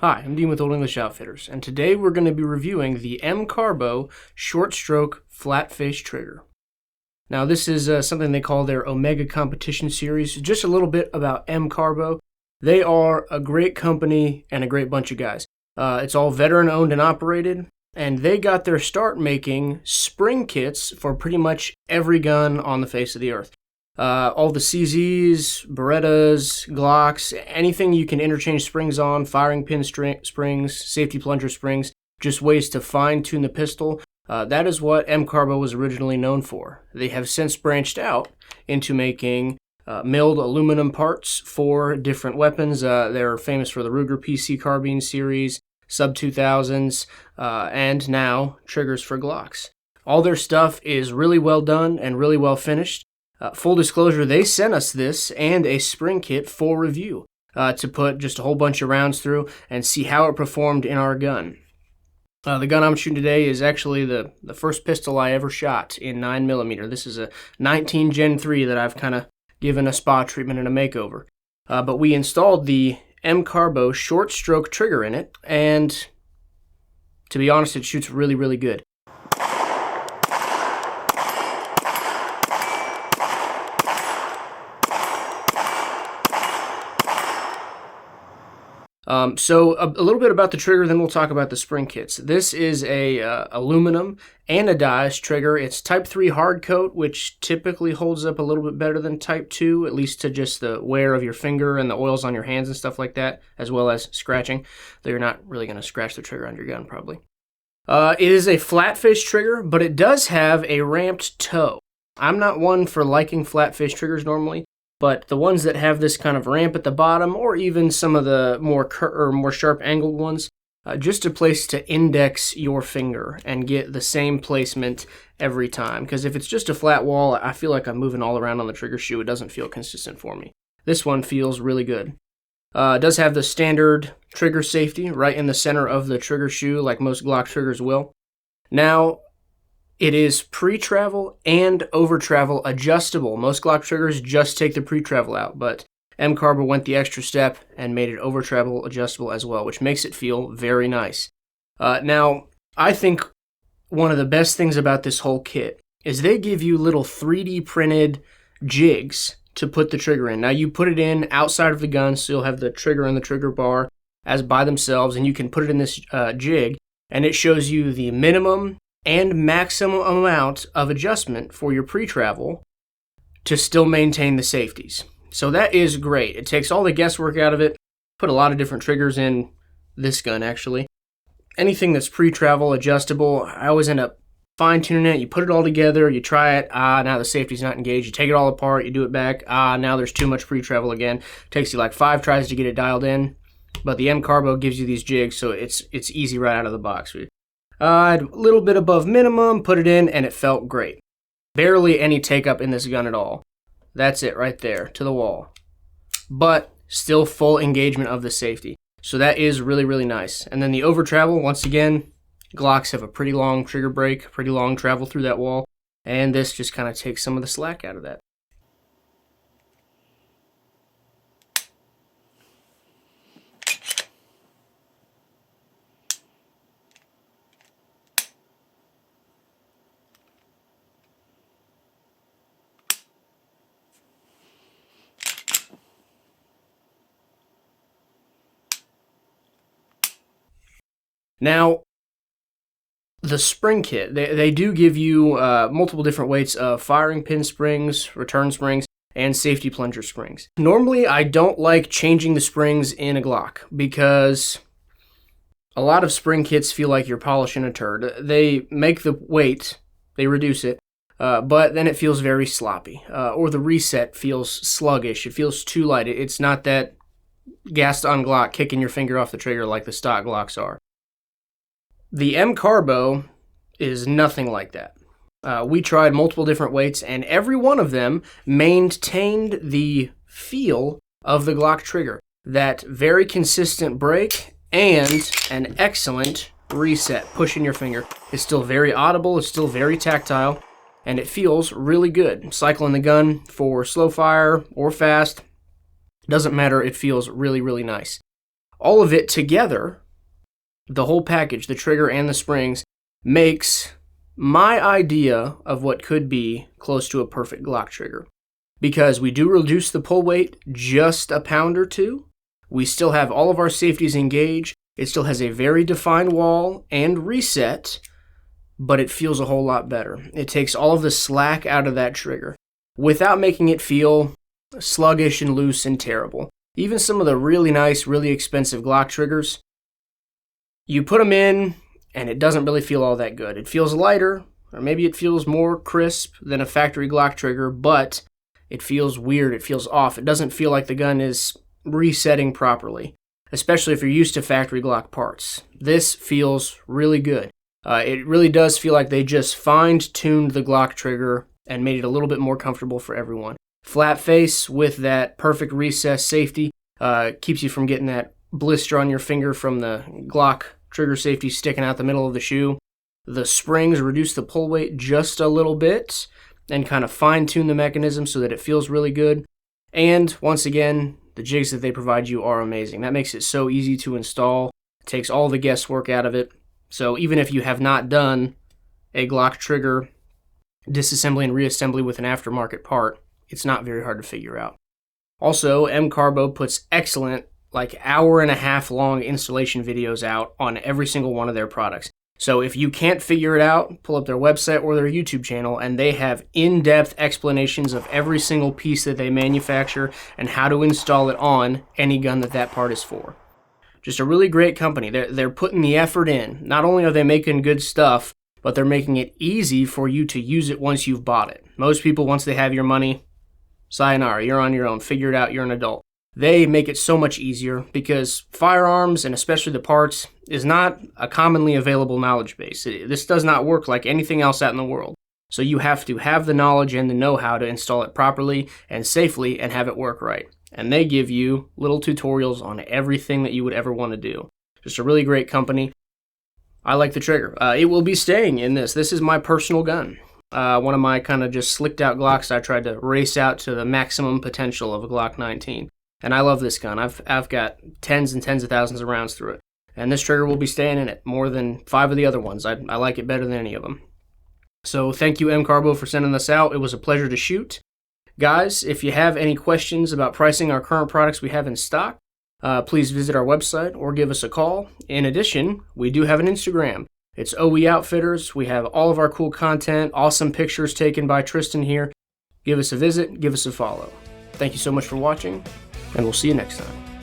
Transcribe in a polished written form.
Hi, I'm Dean with Old English Outfitters, and today we're going to be reviewing the MCARBO Short Stroke Flat Face Trigger. Now this is something they call their Omega Competition Series. Just a little bit about MCARBO. They are a great company and a great bunch of guys. It's all veteran owned and operated, and they got their start making spring kits for pretty much every gun on the face of the earth. All the CZs, Berettas, Glocks, anything you can interchange springs on, firing pin springs, safety plunger springs, just ways to fine-tune the pistol. That is what MCARBO was originally known for. They have since branched out into making milled aluminum parts for different weapons. They're famous for the Ruger PC carbine series, sub 2000s, and now triggers for Glocks. All their stuff is really well done and really well finished. Full disclosure, they sent us this and a spring kit for review to put just a whole bunch of rounds through and see how it performed in our gun. The gun I'm shooting today is actually the first pistol I ever shot in 9mm. This is a 19 Gen 3 that I've kind of given a spa treatment and a makeover. But we installed the MCARBO short stroke trigger in it, and to be honest, it shoots really, really good. So a little bit about the trigger, then we'll talk about the spring kits. This is a aluminum anodized trigger. It's Type 3 hard coat, which typically holds up a little bit better than Type 2, at least to just the wear of your finger and the oils on your hands and stuff like that, as well as scratching. Though you're not really going to scratch the trigger on your gun, probably. It is a flat face trigger, but it does have a ramped toe. I'm not one for liking flat face triggers normally, but the ones that have this kind of ramp at the bottom, or even some of the more sharp angled ones, just a place to index your finger and get the same placement every time. Because if it's just a flat wall, I feel like I'm moving all around on the trigger shoe. It doesn't feel consistent for me. This one feels really good. It does have the standard trigger safety right in the center of the trigger shoe, like most Glock triggers will. Now, it is pre-travel and over-travel adjustable. Most Glock triggers just take the pre-travel out, but MCARBO went the extra step and made it over-travel adjustable as well, which makes it feel very nice. Now, I think one of the best things about this whole kit is they give you little 3D printed jigs to put the trigger in. Now, you put it in outside of the gun, so you'll have the trigger and the trigger bar as by themselves, and you can put it in this jig, and it shows you the minimum and maximum amount of adjustment for your pre-travel to still maintain the safeties. So that is great. It takes all the guesswork out of it. Put a lot of different triggers in this gun, actually. Anything that's pre-travel adjustable, I always end up fine-tuning it. You put it all together, you try it, now the safety's not engaged. You take it all apart, you do it back, now there's too much pre-travel again. Takes you like 5 tries to get it dialed in, but the MCARBO gives you these jigs, so it's easy right out of the box. A little bit above minimum, put it in, and it felt great. Barely any take-up in this gun at all. That's it right there, to the wall. But still full engagement of the safety. So that is really, really nice. And then the over-travel, once again, Glocks have a pretty long trigger break, pretty long travel through that wall, and this just kind of takes some of the slack out of that. Now, the spring kit, they do give you multiple different weights of firing pin springs, return springs, and safety plunger springs. Normally, I don't like changing the springs in a Glock because a lot of spring kits feel like you're polishing a turd. They make the weight, they reduce it, but then it feels very sloppy, or the reset feels sluggish. It feels too light. It's not that gassed-on Glock kicking your finger off the trigger like the stock Glocks are. The MCARBO is nothing like that. We tried multiple different weights, and every one of them maintained the feel of the Glock trigger. That very consistent break and an excellent reset, pushing your finger. It's still very audible, it's still very tactile, and it feels really good. Cycling the gun for slow fire or fast, doesn't matter, it feels really, really nice. All of it together, the whole package, the trigger and the springs, makes my idea of what could be close to a perfect Glock trigger. Because we do reduce the pull weight just a pound or two. We still have all of our safeties engaged. It still has a very defined wall and reset, but it feels a whole lot better. It takes all of the slack out of that trigger without making it feel sluggish and loose and terrible. Even some of the really nice, really expensive Glock triggers, you put them in and it doesn't really feel all that good. It feels lighter, or maybe it feels more crisp than a factory Glock trigger, but it feels weird, it feels off. It doesn't feel like the gun is resetting properly, especially if you're used to factory Glock parts. This feels really good. It really does feel like they just fine-tuned the Glock trigger and made it a little bit more comfortable for everyone. Flat face with that perfect recess safety keeps you from getting that blister on your finger from the Glock trigger safety sticking out the middle of the shoe. The springs reduce the pull weight just a little bit and kind of fine-tune the mechanism so that it feels really good. And once again, the jigs that they provide you are amazing. That makes it so easy to install. It takes all the guesswork out of it. So even if you have not done a Glock trigger disassembly and reassembly with an aftermarket part, it's not very hard to figure out. Also, MCARBO puts excellent, like hour-and-a-half long installation videos out on every single one of their products. So if you can't figure it out, pull up their website or their YouTube channel, and they have in-depth explanations of every single piece that they manufacture and how to install it on any gun that part is for. Just a really great company. They're putting the effort in. Not only are they making good stuff, but they're making it easy for you to use it once you've bought it. Most people, once they have your money, sayonara, you're on your own, figure it out, you're an adult. They make it so much easier because firearms, and especially the parts, is not a commonly available knowledge base. This does not work like anything else out in the world. So you have to have the knowledge and the know-how to install it properly and safely and have it work right. And they give you little tutorials on everything that you would ever want to do. Just a really great company. I like the trigger. It will be staying in this. This is my personal gun. One of my kind of just slicked out Glocks I tried to race out to the maximum potential of a Glock 19. And I love this gun. I've got tens and tens of thousands of rounds through it. And this trigger will be staying in it more than 5 of the other ones. I like it better than any of them. So thank you, MCARBO, for sending this out. It was a pleasure to shoot. Guys, if you have any questions about pricing our current products we have in stock, please visit our website or give us a call. In addition, we do have an Instagram. It's OE Outfitters. We have all of our cool content, awesome pictures taken by Tristan here. Give us a visit, give us a follow. Thank you so much for watching, and we'll see you next time.